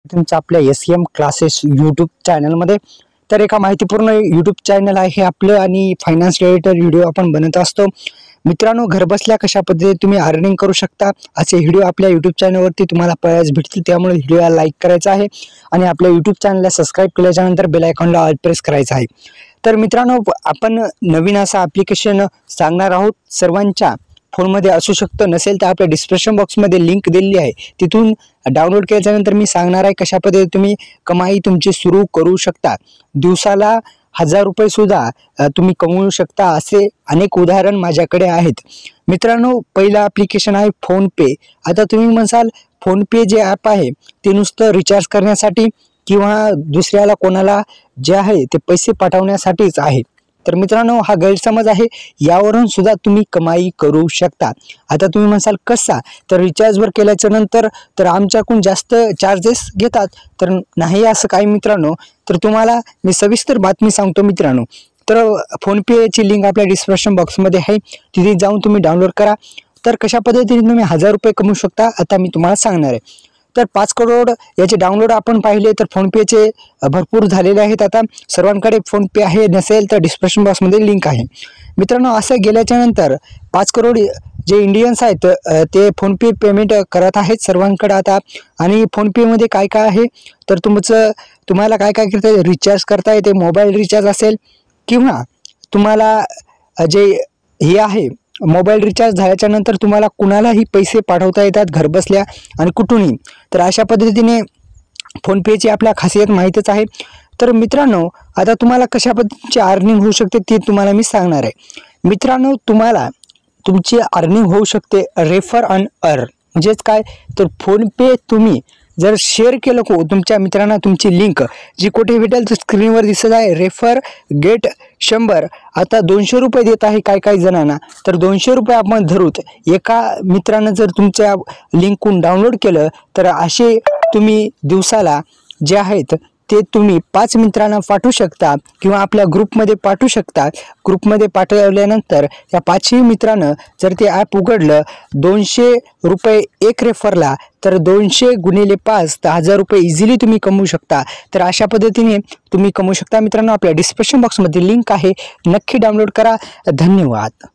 तुमचं आपल्या SEM classes YouTube चॅनलमध्ये. तर एका माहितीपूर्ण यूट्यूब चॅनल आहे आपलं आणि फायनान्स रिलेटेड व्हिडिओ आपण बनवत असतो. मित्रांनो, घरबसल्या कशा पद्धतीने तुम्ही अर्निंग करू शकता असे व्हिडिओ आपल्या यूट्यूब चॅनलवरती तुम्हाला पाहायला भेटतील. त्यामुळे व्हिडिओला लाईक करायचा आहे आणि आपल्या यूट्यूब चॅनलला सबस्क्राईब केल्याच्यानंतर बेल आयकॉनला ऑल प्रेस करायचा आहे. तर मित्रांनो, आपण नवीन असं ॲप्लिकेशन सांगणार आहोत. सर्वांच्या फोनमध्ये असू शकतं, नसेल तर आपल्या डिस्क्रिप्शन बॉक्समध्ये लिंक दिलेली आहे, तिथून डाउनलोड केल्याच्यानंतर मी सांगणार आहे कशा पद्धतीने तुम्ही कमाई तुमची सुरू करू शकता. दिवसाला 1000 रुपये सुद्धा तुम्ही कमवू शकता. असे अनेक उदाहरण माझ्याकडे आहेत. मित्रांनो, पहिलं ॲप्लिकेशन आहे फोनपे. आता तुम्ही म्हणाल फोनपे जे ॲप आहे ते नुसतं रिचार्ज करण्यासाठी किंवा दुसऱ्याला कोणाला जे आहे ते पैसे पाठवण्यासाठीच आहे. तर मित्रांनो, हा गैरसमज आहे. यावरून सुद्धा तुम्ही कमाई करू शकता. आता तुम्ही म्हणाल कसा, तर रिचार्जवर केल्याच्या नंतर तर आमच्याकडून जास्त चार्जेस घेतात. तर नाही असं काही मित्रांनो. तर तुम्हाला मी सविस्तर बातमी सांगतो मित्रांनो. तर फोनपेची लिंक आपल्या डिस्क्रिप्शन बॉक्समध्ये आहे, तिथे जाऊन तुम्ही डाउनलोड करा. तर कशा पद्धतीने तुम्ही 1000 रुपये कमवू शकता आता मी तुम्हाला सांगणार आहे. तर 5 करोड याचे डाउनलोड आपण पाहिले तर फोनपेचे भरपूर झालेले आहेत. आता सर्वांकडे फोनपे आहे, नसेल तर डिस्क्रिप्शन बॉक्समध्ये लिंक आहे. मित्रांनो, असं गेल्याच्या नंतर 5 करोड जे इंडियन्स आहेत ते फोनपे पेमेंट करत आहेत सर्वांकडे आता. आणि फोनपेमध्ये काय काय आहे, तर तुम्हाला काय काय करता येते, रिचार्ज करता येते. मोबाईल रिचार्ज असेल किंवा तुम्हाला जे हे आहे मोबाईल रिचार्ज झाल्याच्या नंतर तुम्हाला कुणालाही पैसे पाठवता येतात घरबसल्या आणि कुठूनही. तर अशा पद्धतीने फोनपेची आपल्या खासियत माहीतच आहे. तर मित्रांनो, आता तुम्हाला कशा पद्धतीची अर्निंग होऊ शकते ते तुम्हाला मी सांगणार आहे. मित्रांनो, तुम्हाला तुमची अर्निंग होऊ शकते रेफर अँड अर्न. म्हणजेच काय, तर फोनपे तुम्ही जर शेअर केलं को तुमच्या मित्रांना तुमची लिंक जी कुठे भेटेल तर स्क्रीनवर दिसत आहे, रेफर गेट 100. आता 200 रुपये देत आहे काही जणांना. तर 200 रुपये आपण धरूत. एका मित्रानं जर तुमच्या लिंकहून डाउनलोड केलं तर असे तुम्ही दिवसाला जे आहेत ते तुम्ही 5 मित्रांना पाठवू शकता किंवा आपल्या ग्रुपमध्ये पाठवू शकता. ग्रुपमध्ये पाठवल्यानंतर या 5ही मित्रांनं जर ते ॲप उघडलं 200 रुपये एक रेफरला, तर 200 गुणिले 5 तर 1000 रुपये इझिली तुम्ही कमवू शकता. तर अशा पद्धतीने तुम्ही कमवू शकता. मित्रांनो, आपल्या डिस्क्रिप्शन बॉक्समध्ये लिंक आहे, नक्की डाउनलोड करा. धन्यवाद.